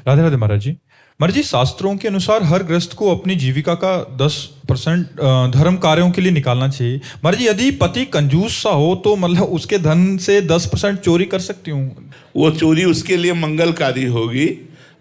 राधे राधे महाराज जी। महाराज जी, शास्त्रों के अनुसार हर गृहस्थ को अपनी जीविका का 10% धर्म कार्यों के लिए निकालना चाहिए। महाराज जी, यदि पति कंजूस सा हो तो मतलब उसके धन से 10% चोरी कर सकती हूँ? वो चोरी उसके लिए मंगलकारी होगी।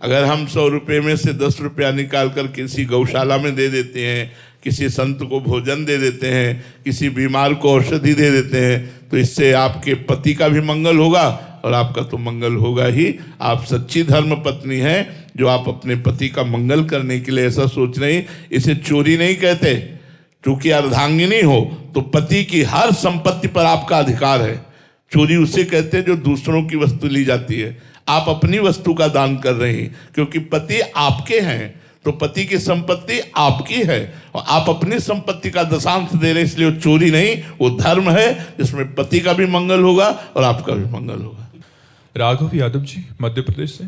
अगर हम 100 रुपये में से 10 रुपया निकाल कर किसी गौशाला में दे देते हैं, किसी संत को भोजन दे देते हैं, किसी बीमार को औषधि दे देते हैं, तो इससे आपके पति का भी मंगल होगा और आपका तो मंगल होगा ही। आप सच्ची धर्म पत्नी हैं जो आप अपने पति का मंगल करने के लिए ऐसा सोच रहे हैं। इसे चोरी नहीं कहते, क्योंकि अर्धांगिनी हो तो पति की हर संपत्ति पर आपका अधिकार है। चोरी उसे कहते हैं जो दूसरों की वस्तु ली जाती है। आप अपनी वस्तु का दान कर रहे हैं, क्योंकि पति आपके हैं तो पति की संपत्ति आपकी है और आप अपनी संपत्ति का दशांश दे रहे हैं, इसलिए वो चोरी नहीं, वो धर्म है जिसमें पति का भी मंगल होगा और आपका भी मंगल होगा। राघव यादव जी, मध्य प्रदेश से।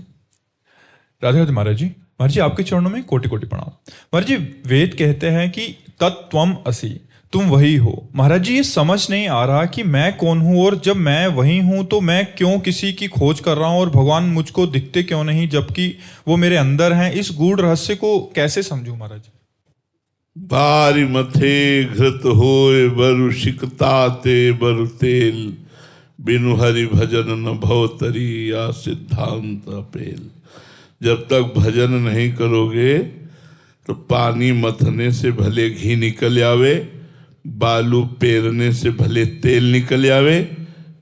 राधे राधे महाराज जी। महाराज जी, आपके चरणों में कोटि कोटि प्रणाम। महाराज जी, वेद कहते हैं कि तत्त्वम असि, तुम वही हो। महाराज जी, ये समझ नहीं आ रहा कि मैं कौन हूं, और जब मैं वही हूं तो मैं क्यों किसी की खोज कर रहा हूं और भगवान मुझको दिखते क्यों नहीं जबकि वो मेरे अंदर हैं। इस गूढ़ रहस्य को कैसे समझूं महाराज? बारी मथे घृत होए बरु शिकता ते बरु तेल, बिनु हरि भजन न भवतरी या सिद्धांत अपेल। जब तक भजन नहीं करोगे तो पानी मथने से भले घी निकल आवे, बालू पेरने से भले तेल निकल आवे,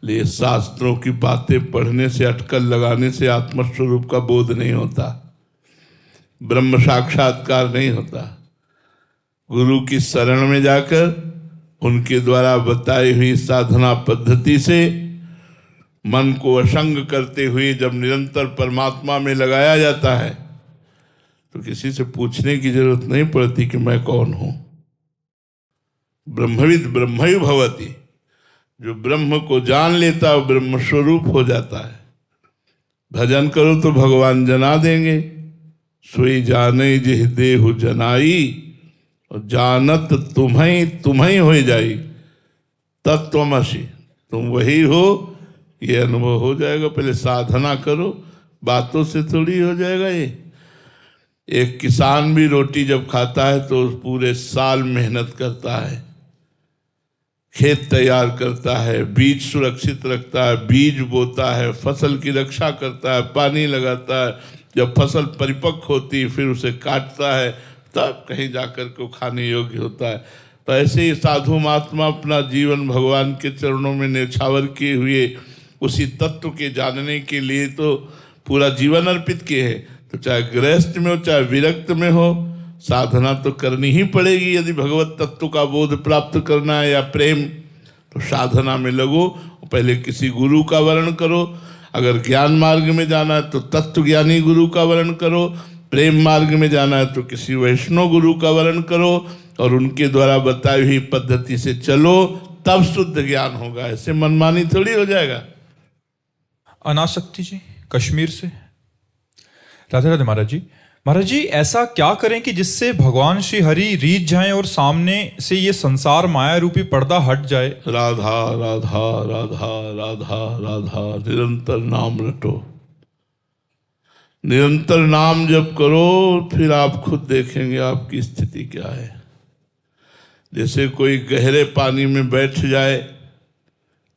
ले शास्त्रों की बातें पढ़ने से, अटकल लगाने से आत्मस्वरूप का बोध नहीं होता, ब्रह्म साक्षात्कार नहीं होता। गुरु की शरण में जाकर उनके द्वारा बताई हुई साधना पद्धति से मन को असंग करते हुए जब निरंतर परमात्मा में लगाया जाता है तो किसी से पूछने की जरूरत नहीं पड़ती कि मैं कौन हूं। ब्रह्मविद ब्रह्मयु भवति, जो ब्रह्म को जान लेता है ब्रह्म स्वरूप हो जाता है। भजन करो तो भगवान जना देंगे। सोई जाने जिह देहु जनाई, और जानत तुम्हें हो जाई। तत्त्वमसि, तुम वही हो, ये अनुभव हो जाएगा। पहले साधना करो, बातों से थोड़ी हो जाएगा ये। एक किसान भी रोटी जब खाता है तो पूरे साल मेहनत करता है, खेत तैयार करता है, बीज सुरक्षित रखता है, बीज बोता है, फसल की रक्षा करता है, पानी लगाता है। जब फसल परिपक्व होती है फिर उसे काटता है, तब कहीं जाकर के खाने योग्य होता है। तो ऐसे ही साधु महात्मा अपना जीवन भगवान के चरणों में न्यौछावर किए हुए उसी तत्व के जानने के लिए तो पूरा जीवन अर्पित किए हैं। तो चाहे गृहस्थ में हो चाहे विरक्त में हो, साधना तो करनी ही पड़ेगी। यदि भगवत तत्व का बोध प्राप्त करना है या प्रेम, तो साधना में लगो। पहले किसी गुरु का वर्ण करो। अगर ज्ञान मार्ग में जाना है तो तत्व ज्ञानी गुरु का वर्ण करो, प्रेम मार्ग में जाना है तो किसी वैष्णव गुरु का वर्ण करो और उनके द्वारा बताई हुई पद्धति से चलो, तब शुद्ध ज्ञान होगा। ऐसे मनमानी थोड़ी हो जाएगा। अनासक्ति जी, कश्मीर से। राधे राधे महाराज जी। महाराज जी, ऐसा क्या करें कि जिससे भगवान श्री हरि रीझ जाएं और सामने से ये संसार माया रूपी पर्दा हट जाए? राधा राधा राधा राधा राधा, निरंतर नाम रटो, निरंतर नाम जप करो, फिर आप खुद देखेंगे आपकी स्थिति क्या है। जैसे कोई गहरे पानी में बैठ जाए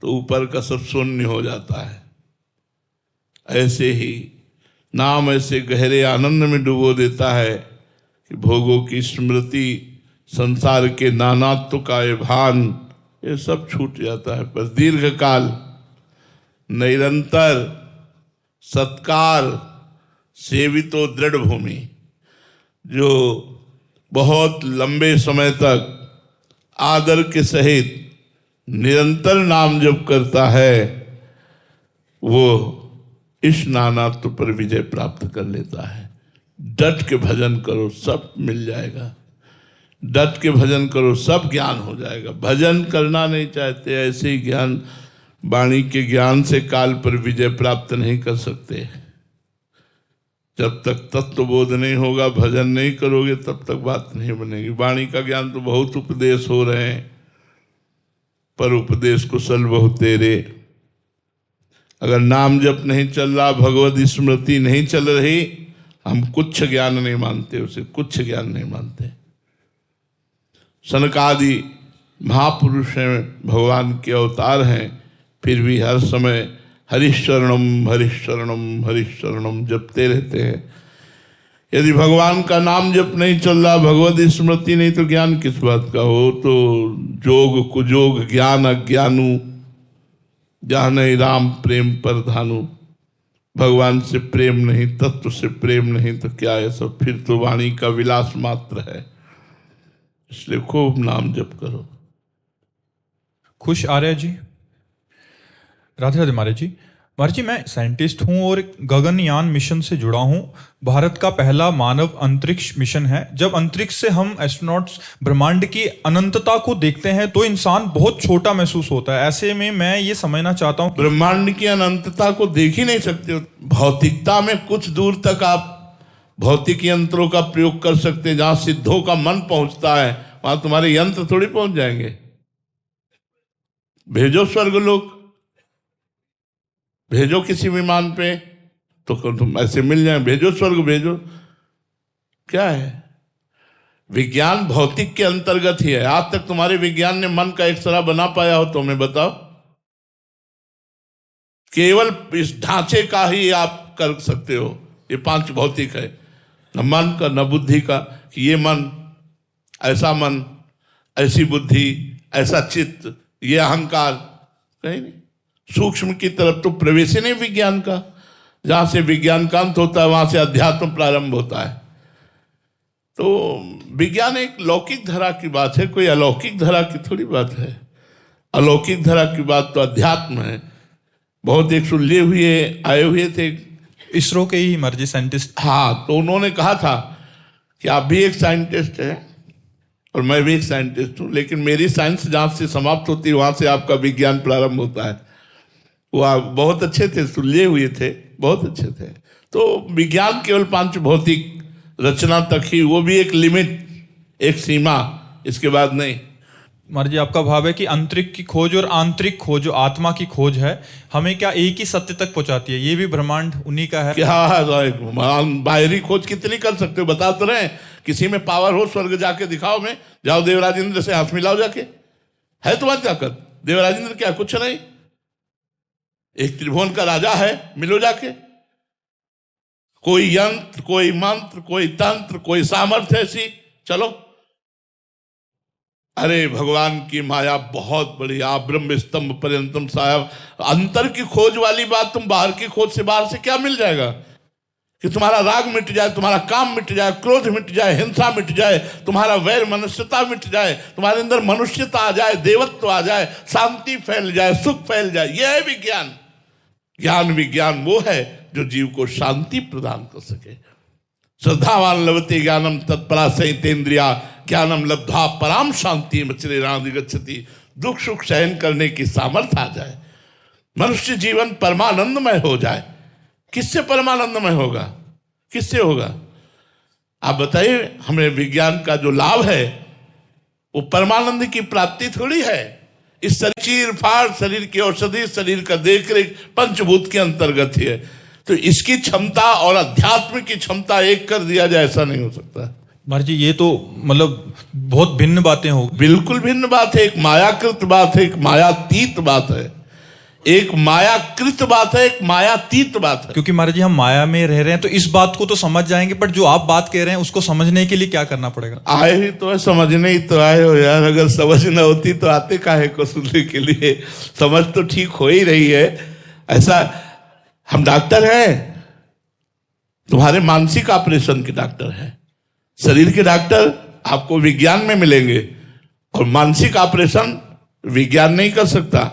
तो ऊपर का सब शून्य हो जाता है, ऐसे ही नाम ऐसे गहरे आनंद में डुबो देता है कि भोगों की स्मृति, संसार के नानात्व का ये भान, ये सब छूट जाता है। पर दीर्घ काल निरंतर सत्कार सेवितो दृढ़ भूमि, जो बहुत लंबे समय तक आदर के सहित निरंतर नाम जप करता है, वो इस नानात्व पर विजय प्राप्त कर लेता है। डट के भजन करो, सब मिल जाएगा। डट के भजन करो, सब ज्ञान हो जाएगा। भजन करना नहीं चाहते, ऐसे ही ज्ञान, वाणी के ज्ञान से काल पर विजय प्राप्त नहीं कर सकते। जब तक तत्वबोध नहीं होगा, भजन नहीं करोगे, तब तक बात नहीं बनेगी। वाणी का ज्ञान तो बहुत उपदेश हो रहे हैं, पर उपदेश कुशल बहु तेरे। अगर नाम जप नहीं चल रहा, भगवत स्मृति नहीं चल रही, हम कुछ ज्ञान नहीं मानते उसे, कुछ ज्ञान नहीं मानते। सनकादि महापुरुष हैं, भगवान के अवतार हैं, फिर भी हर समय हरिशरणम हरिशरणम हरिशरणम जपते रहते हैं। यदि भगवान का नाम जप नहीं चल रहा, भगवत स्मृति नहीं, तो ज्ञान किस बात का हो? तो जोग कुजोग ज्ञान अज्ञानु, जहाँ नहीं राम प्रेम पर धानु। भगवान से प्रेम नहीं, तत्व से प्रेम नहीं, तो क्या है सब? फिर तो वाणी का विलास मात्र है। इसलिए खूब नाम जप करो। खुश आर्य जी, राधे राधे महाराज जी। महाराज जी, मैं साइंटिस्ट हूं और एक गगनयान मिशन से जुड़ा हूं। भारत का पहला मानव अंतरिक्ष मिशन है। जब अंतरिक्ष से हम एस्ट्रोनॉट्स ब्रह्मांड की अनंतता को देखते हैं तो इंसान बहुत छोटा महसूस होता है। ऐसे में मैं ये समझना चाहता हूं, ब्रह्मांड की अनंतता को देख ही नहीं सकते हो। भौतिकता में कुछ दूर तक आप भौतिक यंत्रों का प्रयोग कर सकते हैं। जहां सिद्धों का मन पहुंचता है वहां तुम्हारे यंत्र थोड़ी पहुंच जाएंगे। भेजो स्वर्ग लोक, भेजो किसी विमान पे तो तुम ऐसे मिल जाए। भेजो स्वर्ग, भेजो। क्या है? विज्ञान भौतिक के अंतर्गत ही है। आज तक तुम्हारे विज्ञान ने मन का एक्सरा बना पाया हो तो हमें बताओ। केवल इस ढांचे का ही आप कर सकते हो। ये पांच भौतिक है, न मन का न बुद्धि का, कि ये मन, ऐसा मन, ऐसी बुद्धि, ऐसा चित्त, ये अहंकार, कहीं नहीं। सूक्ष्म की तरफ तो प्रवेश ही नहीं विज्ञान का। जहां से विज्ञान का अंत होता है वहां से अध्यात्म प्रारंभ होता है। तो विज्ञान एक लौकिक धरा की बात है, कोई अलौकिक धरा की थोड़ी बात है। अलौकिक धरा की बात तो अध्यात्म है। बहुत एक सुलझे हुए आए हुए थे इसरो के ही मर्जी साइंटिस्ट। हाँ, तो उन्होंने कहा था कि आप भी एक साइंटिस्ट हैं और मैं भी एक साइंटिस्ट हूँ, लेकिन मेरी साइंस जहाँ से समाप्त होती है वहाँ से आपका विज्ञान प्रारंभ होता है। वो बहुत अच्छे थे, सुलझे हुए थे, बहुत अच्छे थे। तो विज्ञान केवल पांच भौतिक रचना तक ही, वो भी एक लिमिट, एक सीमा, इसके बाद नहीं। महाराज जी, आपका भाव है कि अंतरिक्ष की खोज और आंतरिक खोज, जो आत्मा की खोज है, हमें क्या एक ही सत्य तक पहुंचाती है? ये भी ब्रह्मांड उन्हीं का है। क्या बाहरी खोज कितनी कर सकते हो? बता तो रहे, किसी में पावर हो स्वर्ग जाके दिखाओ। में जाओ देवराज इंद्र से हाथ मिलाओ जाके, है तुम्हारी ताकत? देवराज इंद्र क्या कुछ नहीं, एक त्रिभुवन का राजा है, मिलो जाके। कोई यंत्र, कोई मंत्र, कोई तंत्र, कोई सामर्थ्य ऐसी, चलो। अरे भगवान की माया बहुत बड़ी। आप ब्रह्म स्तंभ पर्यंतम साहब, अंतर की खोज वाली बात, तुम बाहर की खोज से, बाहर से क्या मिल जाएगा? कि तुम्हारा राग मिट जाए, तुम्हारा काम मिट जाए, क्रोध मिट जाए, हिंसा मिट जाए, तुम्हारा वैर मनुष्यता मिट जाए, तुम्हारे अंदर मनुष्यता आ जाए, देवत्व आ जाए, शांति फैल जाए, सुख फैल जाए। यह है विज्ञान। ज्ञान विज्ञान वो है जो जीव को शांति प्रदान कर सके। श्रद्धावान लभते ज्ञानम तत्परा सहितेन्द्रिया ज्ञानम लब्ध्वा पराम शांति मचिरेणाधिगच्छति। दुख सुख सहन करने की सामर्थ्य आ जाए, मनुष्य जीवन परमानंदमय हो जाए। किससे परमानंदमय होगा? किससे होगा? आप बताइए। हमें विज्ञान का जो लाभ है वो परमानंद की प्राप्ति थोड़ी है। इस शरीर फाड़, शरीर की औषधि, शरीर का देख रेख पंचभूत के अंतर्गत ही है। तो इसकी क्षमता और अध्यात्म की क्षमता एक कर दिया जाए, ऐसा नहीं हो सकता। महाराज जी, ये तो मतलब बहुत भिन्न बातें हो। बिल्कुल भिन्न बात है। एक मायाकृत बात है, एक मायातीत बात है। एक मायाकृत बात है, एक मायातीत बात है। क्योंकि महाराज जी हम माया में रह रहे हैं तो इस बात को तो समझ जाएंगे, पर जो आप बात कह रहे हैं उसको समझने के लिए क्या करना पड़ेगा? आए ही तो है, समझने ही तो आए हो यार। अगर समझ न होती तो आते काहे को सुनने के लिए? समझ तो ठीक हो ही रही है। ऐसा, हम डॉक्टर हैं, तुम्हारे मानसिक ऑपरेशन के डॉक्टर हैं। शरीर के डॉक्टर आपको विज्ञान में मिलेंगे और मानसिक ऑपरेशन विज्ञान नहीं कर सकता,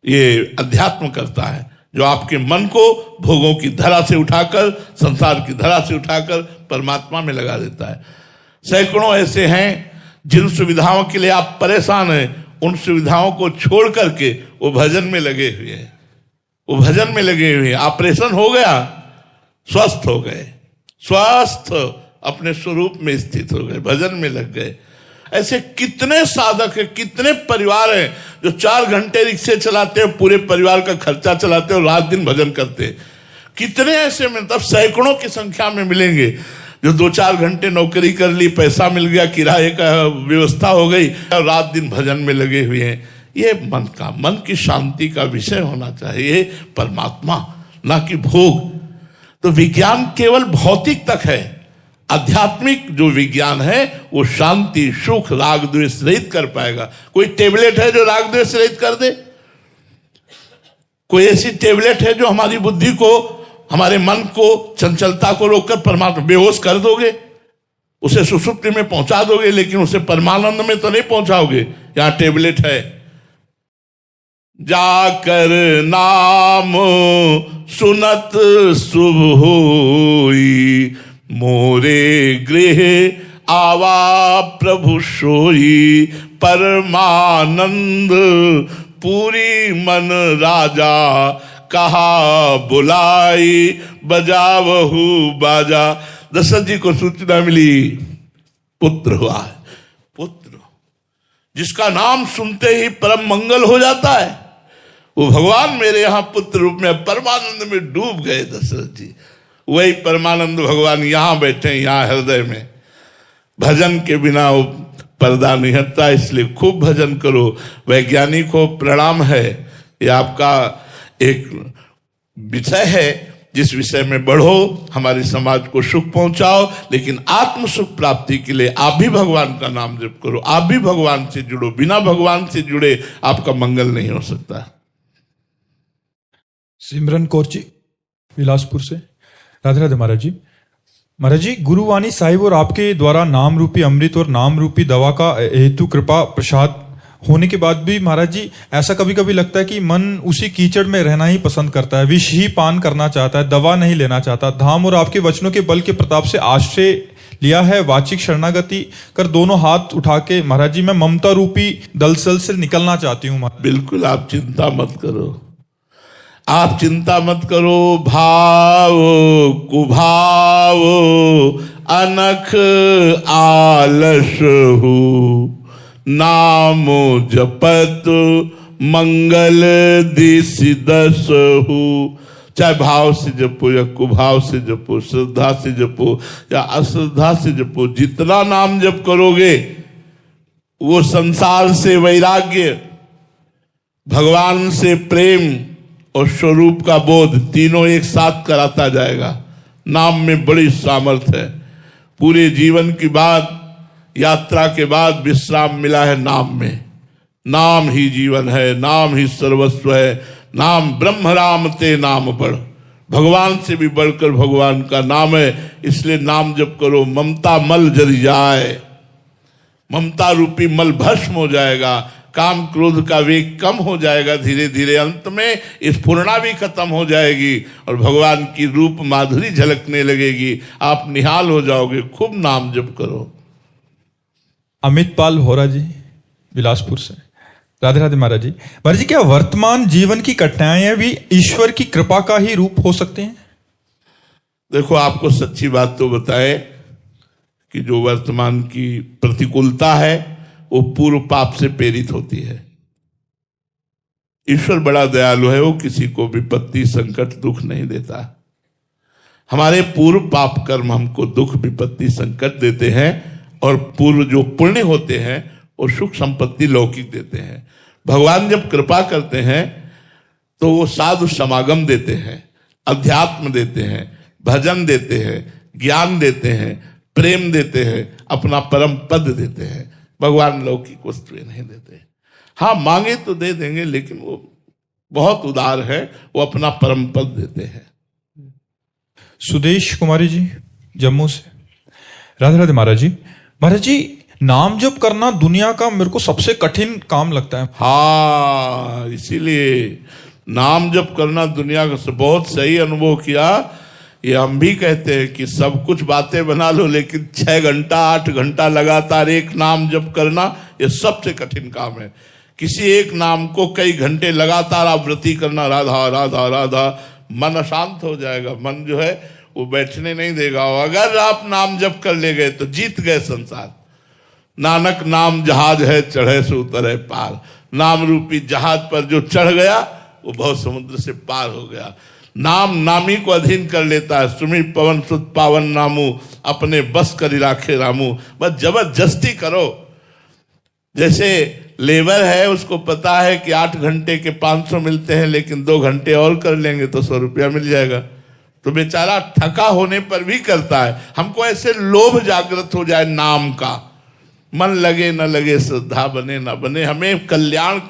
ये अध्यात्म करता है, जो आपके मन को भोगों की धरा से उठाकर, संसार की धरा से उठाकर परमात्मा में लगा देता है। सैकड़ों ऐसे हैं जिन सुविधाओं के लिए आप परेशान हैं, उन सुविधाओं को छोड़ करके वो भजन में लगे हुए हैं। वो भजन में लगे हुए हैं। ऑपरेशन हो गया, स्वस्थ हो गए, स्वस्थ अपने स्वरूप में स्थित हो गए, भजन में लग गए। ऐसे कितने साधक हैं, कितने परिवार हैं जो 4 घंटे रिक्शे चलाते हैं, पूरे परिवार का खर्चा चलाते हैं और रात दिन भजन करते हैं। कितने ऐसे मतलब सैकड़ों की संख्या में मिलेंगे जो 2-4 घंटे नौकरी कर ली, पैसा मिल गया, किराए का व्यवस्था हो गई और रात दिन भजन में लगे हुए हैं। ये मन की शांति का विषय होना चाहिए परमात्मा, ना कि भोग। तो विज्ञान केवल भौतिक तक है, आध्यात्मिक जो विज्ञान है वो शांति, सुख, राग द्वेष रहित कर पाएगा। कोई टेबलेट है जो राग द्वेष रहित कर दे? कोई ऐसी टेबलेट है जो हमारी बुद्धि को, हमारे मन को, चंचलता को रोककर परमात्मा बेहोश कर दोगे? उसे सुषुप्ति में पहुंचा दोगे, लेकिन उसे परमानंद में तो नहीं पहुंचाओगे। यहां टेबलेट है। जाकर नाम सुनत शुभ होई, मोरे गृह आवा प्रभु सोई, परमानंद पूरी मन राजा, कहा बुलाई बजावहु बाजा। दशरथ जी को सूचना मिली पुत्र हुआ है। पुत्र जिसका नाम सुनते ही परम मंगल हो जाता है, वो भगवान मेरे यहां पुत्र रूप में परमानंद में डूब गए दशरथ जी। वही परमानंद भगवान यहां बैठे, यहां हृदय में। भजन के बिना वो पर्दा नहीं हटता, इसलिए खूब भजन करो। वैज्ञानिक को प्रणाम है, ये आपका एक विषय है, जिस विषय में बढ़ो, हमारे समाज को सुख पहुंचाओ। लेकिन आत्म सुख प्राप्ति के लिए आप भी भगवान का नाम जप करो, आप भी भगवान से जुड़ो। बिना भगवान से जुड़े आपका मंगल नहीं हो सकता। सिमरन कौर जी बिलासपुर से। राधे राधे महाराज जी। महाराज जी, गुरुवाणी साहिब और आपके द्वारा नाम रूपी अमृत और नाम रूपी दवा का हेतु कृपा प्रसाद होने के बाद भी महाराज जी ऐसा कभी कभी लगता है कि मन उसी कीचड़ में रहना ही पसंद करता है, विष ही पान करना चाहता है, दवा नहीं लेना चाहता। धाम और आपके वचनों के बल के प्रताप से आश्रय लिया है, वाचिक शरणागति कर दोनों हाथ उठा के महाराज जी मैं ममता रूपी दलदल से निकलना चाहती हूँ। बिल्कुल आप चिंता मत करो, आप चिंता मत करो। भाव कुभाव अनख आलस हो, नाम जपत मंगल दिस दस हो। चाहे भाव से जपो या कुभाव से जपो, श्रद्धा से जपो या अश्रद्धा से जपो, जितना नाम जप करोगे वो संसार से वैराग्य, भगवान से प्रेम और स्वरूप का बोध तीनों एक साथ कराता जाएगा। नाम में बड़ी सामर्थ्य है। पूरे जीवन की बाद, यात्रा के बाद विश्राम मिला है नाम में। नाम ही जीवन है, नाम ही सर्वस्व है। नाम ब्रह्म राम ते नाम बढ़, भगवान से भी बढ़कर भगवान का नाम है। इसलिए नाम जप करो, ममता मल जल जाए, ममता रूपी मल भस्म हो जाएगा, काम क्रोध का वेग कम हो जाएगा धीरे धीरे। अंत में स्फुरणा भी खत्म हो जाएगी और भगवान की रूप माधुरी झलकने लगेगी, आप निहाल हो जाओगे। खूब नाम जप करो। अमित पाल होरा जी बिलासपुर से। राधे राधे महाराज जी। महाराज जी, क्या वर्तमान जीवन की कठिनाइयां भी ईश्वर की कृपा का ही रूप हो सकते हैं? देखो, आपको सच्ची बात तो बताए कि जो वर्तमान की प्रतिकूलता है वो पूर्व पाप से प्रेरित होती है। ईश्वर बड़ा दयालु है, वो किसी को विपत्ति, संकट, दुख नहीं देता। हमारे पूर्व पाप कर्म हमको दुख, विपत्ति, संकट देते हैं और पूर्व जो पुण्य होते हैं वो सुख संपत्ति लौकिक देते हैं। भगवान जब कृपा करते हैं तो वो साधु समागम देते हैं, अध्यात्म देते हैं, भजन देते हैं, ज्ञान देते हैं, प्रेम देते हैं, अपना परम पद देते हैं। भगवान लौकिक वस्तुएं नहीं देते। हाँ, मांगे तो दे देंगे, लेकिन वो बहुत उदार है, वो अपना परम पद देते हैं। सुदेश कुमारी जी जम्मू से। राधे राधे महाराज जी। महाराज जी, नाम जप करना दुनिया का मेरे को सबसे कठिन काम लगता है। हाँ, इसीलिए नाम जप करना दुनिया का बहुत सही अनुभव किया। ये हम भी कहते हैं कि सब कुछ बातें बना लो, लेकिन 6 घंटा 8 घंटा लगातार एक नाम जप करना ये सबसे कठिन काम है। किसी एक नाम को कई घंटे लगातार आवृत्ति करना, राधा राधा राधा, मन अशांत हो जाएगा। मन जो है वो बैठने नहीं देगा। और अगर आप नाम जप कर ले गए तो जीत गए संसार। नानक नाम जहाज है, चढ़े से उतरे पार। नाम रूपी जहाज पर जो चढ़ गया वो बहुत समुद्र से पार हो गया। नाम नामी को अधीन कर लेता है। सुमि पवन सुत पावन नामू, अपने बस करी राखे रामू। बस जबरदस्ती करो। जैसे लेबर है, उसको पता है कि 8 घंटे के 500 मिलते हैं, लेकिन 2 घंटे और कर लेंगे तो 100 रुपया मिल जाएगा, तो बेचारा थका होने पर भी करता है। हमको ऐसे लोभ जागृत हो जाए नाम का, मन लगे न लगे, श्रद्धा बने न बने, हमें कल्याण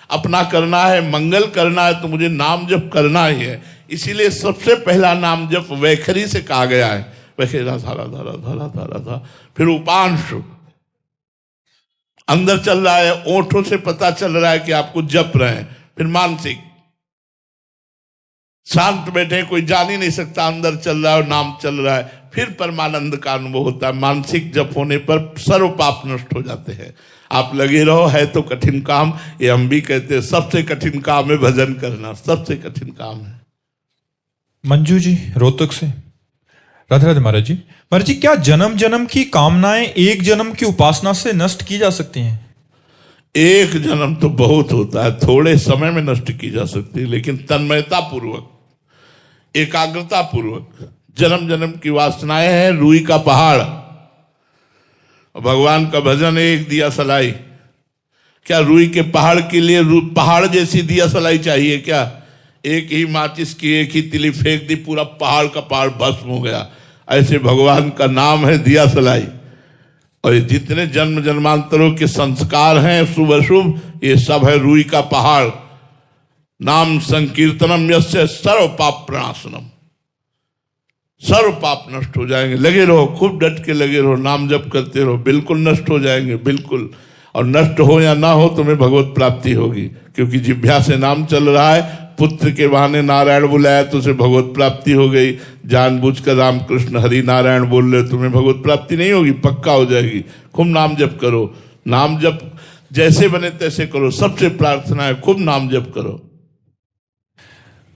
अपना करना है, मंगल करना है, तो मुझे नाम जप करना ही है। इसीलिए सबसे पहला नाम जप वैखरी से कहा गया है। वैखरी धारा धारा धारा धारा था, फिर उपांश अंदर चल रहा है, ओंठों से पता चल रहा है कि आपको जप रहे हैं। फिर मानसिक, शांत बैठे, कोई जान ही नहीं सकता अंदर चल रहा है और नाम चल रहा है। फिर परमानंद का अनुभव होता है। मानसिक जप होने पर सर्व पाप नष्ट हो जाते हैं। आप लगे रहो, है तो कठिन काम, ये हम भी कहते हैं, सबसे कठिन काम है भजन करना, सबसे कठिन काम है। मंजू जी रोहतक से, राधे राधे महाराज जी। महाराज जी, क्या जन्म जन्म की कामनाएं एक जन्म की उपासना से नष्ट की जा सकती हैं? एक जन्म तो बहुत होता है, थोड़े समय में नष्ट की जा सकती है, लेकिन तन्मयता पूर्वक, एकाग्रता पूर्वक। जन्म जन्म की वासनाएं हैं रूई का पहाड़, और भगवान का भजन एक दिया सलाई। क्या रूई के पहाड़ के लिए पहाड़ जैसी दिया सलाई चाहिए क्या? एक ही माचिस की एक ही तिली फेंक दी, पूरा पहाड़ का पहाड़ भस्म हो गया। ऐसे भगवान का नाम है दिया सलाई। और ये जितने जन्म जन्मांतरों के संस्कार हैं शुभ अशुभ, ये सब है रूई का पहाड़। नाम संकीर्तनम यस्य सर्व पाप प्रणाशनम, सर्व पाप नष्ट हो जाएंगे। लगे रहो, खूब डट के लगे रहो, नाम जप करते रहो, बिल्कुल नष्ट हो जाएंगे, बिल्कुल। और नष्ट हो या ना हो, तुम्हें भगवत प्राप्ति होगी, क्योंकि जिह्वा से नाम चल रहा है। पुत्र के बहाने नारायण बुलाया तो उसे भगवत प्राप्ति हो गई। जानबूझकर रामकृष्ण हरि नारायण बोल रहे, तुम्हें भगवत प्राप्ति नहीं होगी, पक्का हो जाएगी। खूब नाम जप करो, नाम जप जैसे बने तैसे करो, सबसे प्रार्थना है खूब नाम जप करो।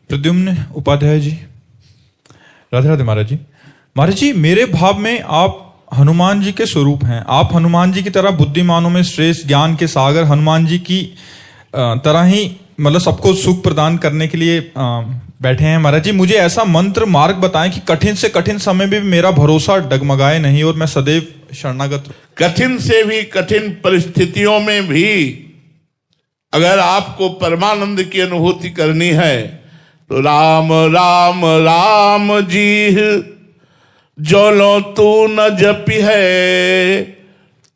प्रद्युम्न उपाध्याय जी, राधे राधे महाराज जी। महाराज जी, मेरे भाव में आप हनुमान जी के स्वरूप हैं। आप हनुमान जी की तरह बुद्धिमानों में श्रेष्ठ, ज्ञान के सागर, हनुमान जी की तरह ही मतलब सबको सुख प्रदान करने के लिए बैठे हैं। महाराज जी, मुझे ऐसा मंत्र मार्ग बताएं कि कठिन से कठिन समय में भी मेरा भरोसा डगमगाए नहीं और मैं सदैव शरणागत। कठिन से भी कठिन परिस्थितियों में भी अगर आपको परमानंद की अनुभूति करनी है तो राम राम राम जी जो लो तू न जपी है,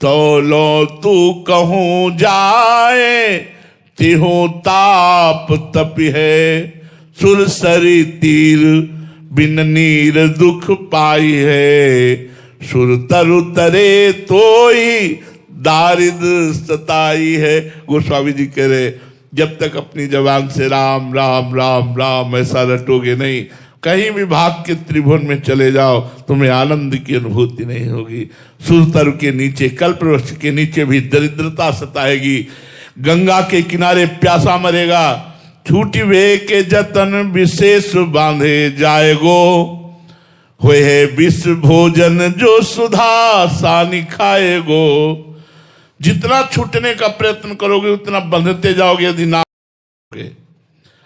तो लो तू कहूं जाए, तिहु ताप तपि है। सुरसरी तीर बिन नीर दुख पाई है, सुर तरु तरे तोई दारिद्र सताई है। गोस्वामी जी कह रहे, जब तक अपनी जबान से राम राम राम राम ऐसा रटोगे नहीं, कहीं भी भाग के त्रिभुवन में चले जाओ, तुम्हें आनंद की अनुभूति नहीं होगी। सुरतर के नीचे, कल्पवृक्ष के नीचे भी दरिद्रता सताएगी। गंगा के किनारे प्यासा मरेगा, छूटी वे के जतन विशेष बांधे जाएगो। हुए है विष भोजन जो सुधा सानी खाएगो। जितना छूटने का प्रयत्न करोगे उतना बंधते जाओगे। यदि ना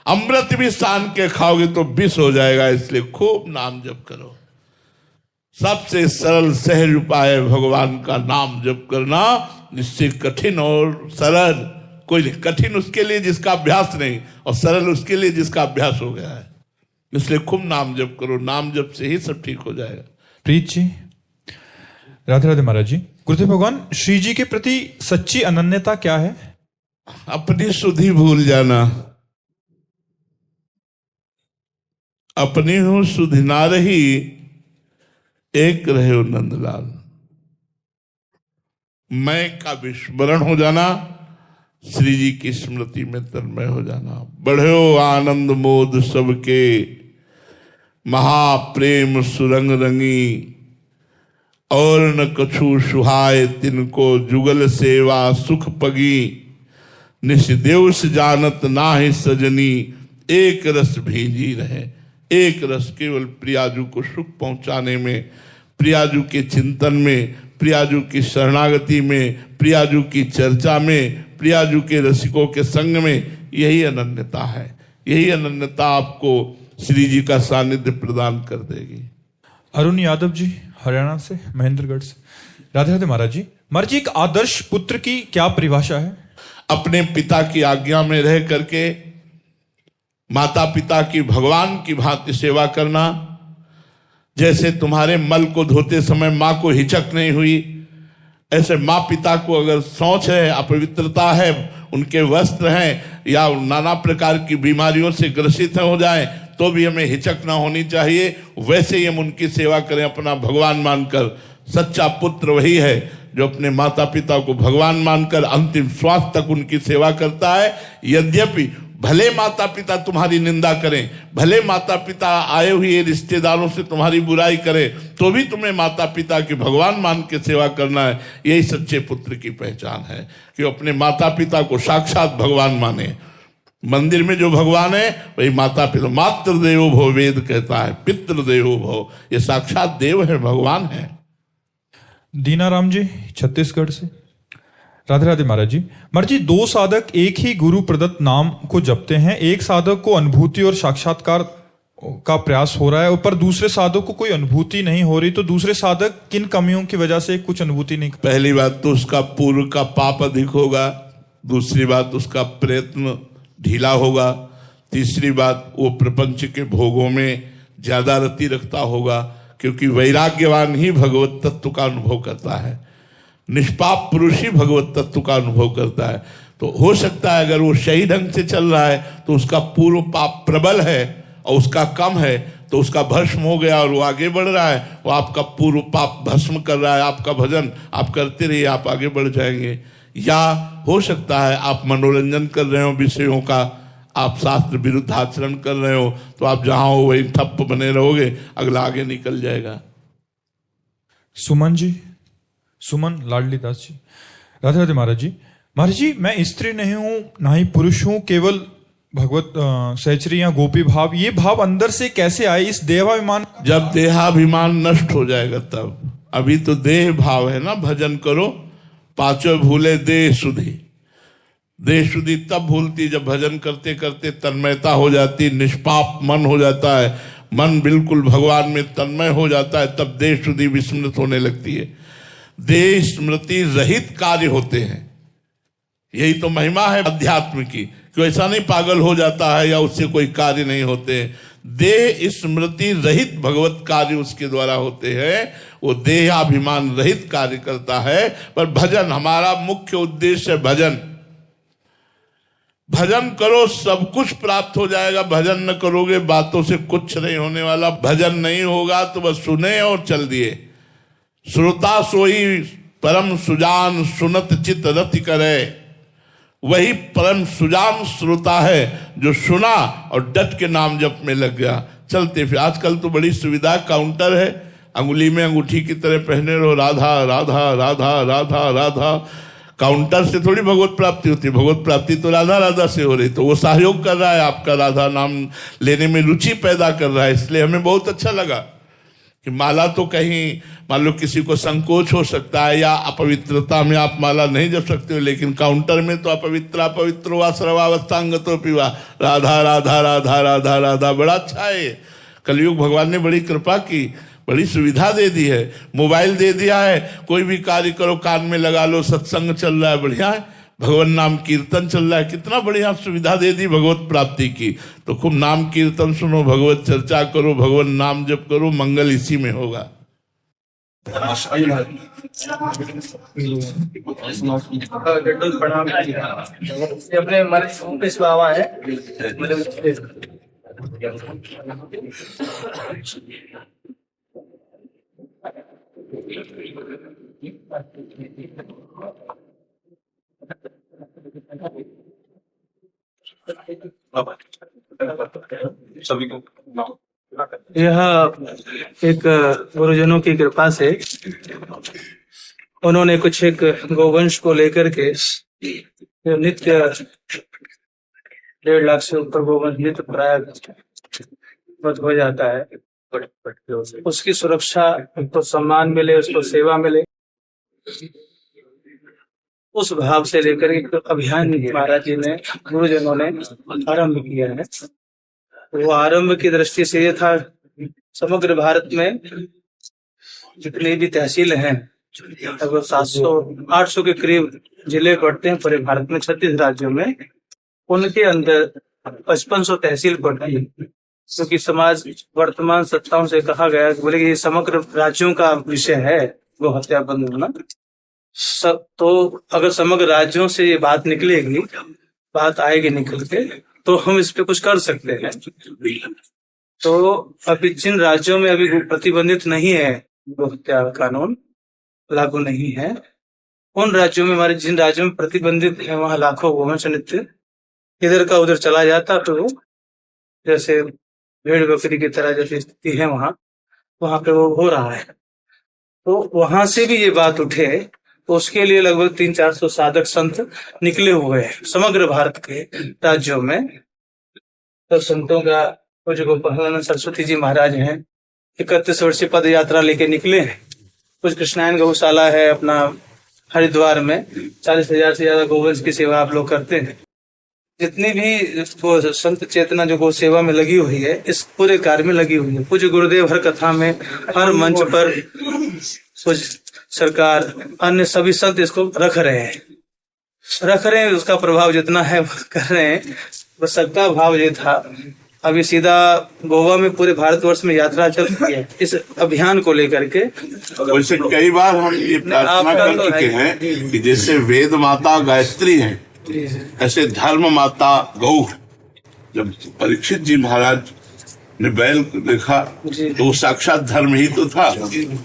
अमृत भी सान के खाओगे तो विष हो जाएगा। इसलिए खूब नाम जप करो। सबसे सरल सहज उपाय है भगवान का नाम जप करना। निश्चय कठिन और सरल कोई नहीं। कठिन उसके लिए जिसका अभ्यास नहीं, और सरल उसके लिए जिसका अभ्यास हो गया है। इसलिए खूब नाम जप करो। नाम जप से ही सब ठीक हो जाएगा। प्रीत जी, राधे राधे महाराज जी। गुरुदेव भगवान, श्री जी के प्रति सच्ची अनन्यता क्या है? अपनी सुधि भूल जाना। अपनी हूं सुधि ना रही, एक रहे हो नंदलाल। मैं का विस्मरण हो जाना, श्री जी की स्मृति में तन्मय हो जाना। बढ़ो आनंद मोद सबके, महाप्रेम सुरंग रंगी। और न कछु सुहाय तिनको, जुगल सेवा सुख पगी। निष्देव से जानत नाहि सजनी, एक रस भेजी रहे। एक रस केवल प्रियाजू को सुख पहुंचाने में, प्रियाजू के चिंतन में, प्रियाजू की शरणागति में, प्रियाजू की चर्चा में, प्रियाजू के रसिकों के संग में। यही अनन्यता है। यही अनन्यता आपको श्री जी का सानिध्य प्रदान कर देगी। अरुण यादव जी हरियाणा से, महेंद्रगढ़ से। राधे राधे महाराज जी। महाराज जी, एक आदर्श पुत्र की क्या परिभाषा है? अपने पिता की आज्ञा में रह करके माता पिता की भगवान की भांति सेवा करना। जैसे तुम्हारे मल को धोते समय माँ को हिचक नहीं हुई, ऐसे माँ पिता को अगर शौच है, अपवित्रता है, उनके वस्त्र हैं या नाना प्रकार की बीमारियों से ग्रसित हो जाएं, तो भी हमें हिचक ना होनी चाहिए। वैसे ही हम उनकी सेवा करें अपना भगवान मानकर। सच्चा पुत्र वही है जो अपने माता पिता को भगवान मानकर अंतिम श्वास तक उनकी सेवा करता है। यद्यपि भले माता पिता तुम्हारी निंदा करें, भले माता पिता आए हुए रिश्तेदारों से तुम्हारी बुराई करें, तो भी तुम्हें माता पिता की भगवान मान के सेवा करना है। यही सच्चे पुत्र की पहचान है कि अपने माता पिता को साक्षात भगवान माने। मंदिर में जो भगवान है वही माता पिता। मातृ देवो भव वेद कहता है, पितृ देवो भव, ये साक्षात देव है, भगवान है। दीनाराम जी छत्तीसगढ़ से। राधे राधे महाराज जी। महाराज जी, दो साधक एक ही गुरु प्रदत्त नाम को जपते हैं। एक साधक को अनुभूति और साक्षात्कार का प्रयास हो रहा है, पर दूसरे साधक को कोई अनुभूति नहीं हो रही, तो दूसरे साधक किन कमियों की वजह से कुछ अनुभूति नहीं? पहली बात तो उसका पूर्व का पाप अधिक होगा। दूसरी बात उसका प्रयत्न ढीला होगा। तीसरी बात वो प्रपंच के भोगों में ज्यादा रति रखता होगा, क्योंकि वैराग्यवान ही भगवत तत्व का अनुभव करता है। निष्पाप पुरुष ही भगवत तत्व का अनुभव करता है। तो हो सकता है अगर वो सही ढंग से चल रहा है तो उसका पूर्व पाप प्रबल है और उसका कम है, तो उसका भस्म हो गया और वो आगे बढ़ रहा है। वो आपका पूर्व पाप भस्म कर रहा है। आपका भजन आप करते रहिए, आप आगे बढ़ जाएंगे। या हो सकता है आप मनोरंजन कर रहे हो विषयों का, आप शास्त्र विरुद्ध आचरण कर रहे हो, तो आप जहां हो वही ठप्प बने रहोगे, अगला आगे निकल जाएगा। सुमन जी, सुमन लाडली दास जी। राधे राधे महाराज जी। महाराज जी, मैं स्त्री नहीं हूं ना ही पुरुष हूं, केवल भगवत सहचरी या गोपी भाव, ये भाव अंदर से कैसे आए इस देहाभिमान? जब देहाभिमान नष्ट हो जाएगा तब। अभी तो देह भाव है ना। भजन करो पांचों भूले देह शुद्धि। देह शुद्धि तब भूलती जब भजन करते करते तन्मयता हो जाती, निष्पाप मन हो जाता है, मन बिल्कुल भगवान में तन्मय हो जाता है, तब देह शुद्धि विस्मृत होने लगती है। देह स्मृति रहित कार्य होते हैं। यही तो महिमा है अध्यात्म की, कि ऐसा नहीं पागल हो जाता है या उससे कोई कार्य नहीं होते। देह स्मृति रहित भगवत कार्य उसके द्वारा होते हैं। वो देहाभिमान रहित कार्य करता है। पर भजन, हमारा मुख्य उद्देश्य है भजन। भजन करो सब कुछ प्राप्त हो जाएगा। भजन न करोगे बातों से कुछ नहीं होने वाला। भजन नहीं होगा तो बस सुने और चल दिए। श्रोता सोई परम सुजान, सुनत चित रति करे। वही परम सुजान श्रोता है जो सुना और डट के नाम जप में लग गया। चलते फिर आजकल तो बड़ी सुविधा, काउंटर है, अंगुली में अंगूठी की तरह पहने रहो, राधा राधा राधा राधा राधा। काउंटर से थोड़ी भगवत प्राप्ति होती है। भगवत प्राप्ति तो राधा राधा से हो रही। तो वो सहयोग कर रहा है, आपका राधा नाम लेने में रुचि पैदा कर रहा है। इसलिए हमें बहुत अच्छा लगा कि माला तो कहीं मान लो किसी को संकोच हो सकता है या अपवित्रता में आप माला नहीं जप सकते हो, लेकिन काउंटर में तो अपवित्रो वा सर्वावस्थांगतो पिवा, राधा राधा राधा राधा राधा। बड़ा अच्छा है। कलयुग भगवान ने बड़ी कृपा की, बड़ी सुविधा दे दी है। मोबाइल दे दिया है, कोई भी कार्य करो कान में लगा लो, सत्संग चल रहा है, बढ़िया है। भगवान नाम कीर्तन चल रहा है, कितना बढ़िया सुविधा दे दी भगवत प्राप्ति की। तो खूब नाम कीर्तन सुनो, भगवत चर्चा करो, भगवान नाम जप करो, मंगल इसी में होगा। अपने मरीज बाबा है। सभी को यह एक गुरुजनों की कृपा से उन्होंने कुछ एक गोवंश को लेकर के नित्य 1.5 लाख से ऊपर गोवंश नित्य प्राय हो जाता है। उसकी सुरक्षा, उसको सम्मान मिले, उसको सेवा मिले, उस भाव से लेकर एक अभियान महाराज जी ने, गुरुजनों ने आरंभ किया है। वो आरंभ की दृष्टि से ये था, समग्र भारत में जितनी भी तहसील हैं, लगभग 700-800 के करीब जिले पड़ते हैं पूरे भारत में, 36 राज्यों में। उनके अंदर 5500 तहसील पड़ती है, क्योंकि समाज वर्तमान सत्ताओं से कहा गया, बोले कि ये समग्र राज्यों का विषय है गौ हत्या बंद होना। तो अगर समग्र राज्यों से ये बात निकलेगी, बात आएगी निकल के, तो हम इस पे कुछ कर सकते हैं। तो अभी जिन राज्यों में अभी प्रतिबंधित नहीं है, गौ हत्या कानून लागू नहीं है, उन राज्यों में, हमारे जिन राज्यों में प्रतिबंधित है, वहां लाखों गोवंश नृत्य इधर का उधर चला जाता, तो जैसे भेड़ बकरी की तरह जैसी स्थिति है वहां पे वो हो रहा है। तो वहां से भी ये बात उठे, तो उसके लिए लगभग 300-400 साधक संत निकले हुए हैं समग्र भारत के राज्यों में। तो संतों का पूज्य गोपालानंद सरस्वती जी महाराज हैं, 31 वर्षीय पद यात्रा लेके निकले हैं। कुछ कृष्णायन गौशाला है अपना हरिद्वार में, 40,000 से ज्यादा गोवंश की सेवा आप लोग करते हैं। जितनी भी वो संत चेतना जो गौ सेवा में लगी हुई है, इस पूरे कार्य में लगी हुई है। पूज्य गुरुदेव हर कथा में, हर मंच पर कुछ सरकार, अन्य सभी संत इसको रख रहे हैं। उसका प्रभाव जितना है कर रहे हैं। बस सबका भाव ये था, अभी सीधा गोवा में पूरे भारतवर्ष में यात्रा चल रही है इस अभियान को लेकर के। वैसे कई बार हम ये प्रार्थना कर चुके हैं कि जैसे वेद माता गायत्री है, ऐसे धर्म माता गौ। जब परीक्षित जी महाराज ने बैल देखा तो वो साक्षात धर्म ही तो था।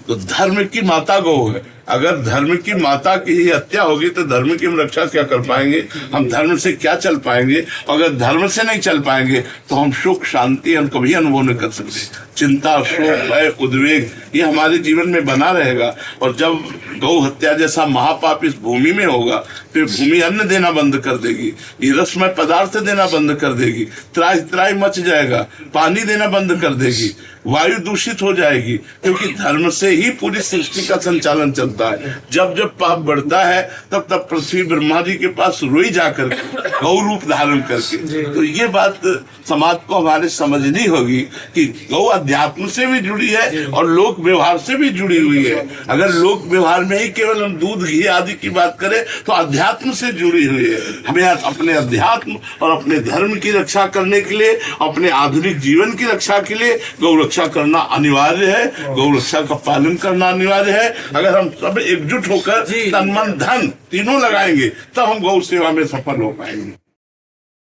तो धर्म की माता गौ है। अगर धर्म की माता की ही हत्या होगी तो धर्म की हम रक्षा क्या कर पाएंगे? हम धर्म से क्या चल पाएंगे? अगर धर्म से नहीं चल पाएंगे तो हम सुख शांति हम कभी अनुभव नहीं कर सकते। चिंता, शोक, भय, उद्वेग ये हमारे जीवन में बना रहेगा। और जब गौ हत्या जैसा महापाप इस भूमि में होगा, फिर भूमि अन्न देना बंद कर देगी, ये रसमय पदार्थ देना बंद कर देगी, त्राही त्राही मच जाएगा, पानी देना बंद कर देगी, वायु दूषित हो जाएगी, क्योंकि धर्म से ही पूरी सृष्टि का संचालन चलता है। जब जब पाप बढ़ता है तब तब पृथ्वी ब्रह्मा जी के पास रोई जाकर गौ रूप धारण करके। तो ये बात समाज को हमारे समझनी होगी कि गौ अध्यात्म से भी जुड़ी है और लोक व्यवहार से भी जुड़ी हुई है। अगर लोक व्यवहार में ही केवल हम दूध घी आदि की बात करें तो अध्यात्म से जुड़ी हुई है। हमें अपने अध्यात्म और अपने धर्म की रक्षा करने के लिए, अपने आधुनिक जीवन की रक्षा के लिए गौ रक्षा करना अनिवार्य है। गौ रक्षा का पालन करना अनिवार्य है। अगर हम सब एकजुट होकर तन मन धन तीनों लगाएंगे तब हम गौ सेवा में सफल हो पाएंगे।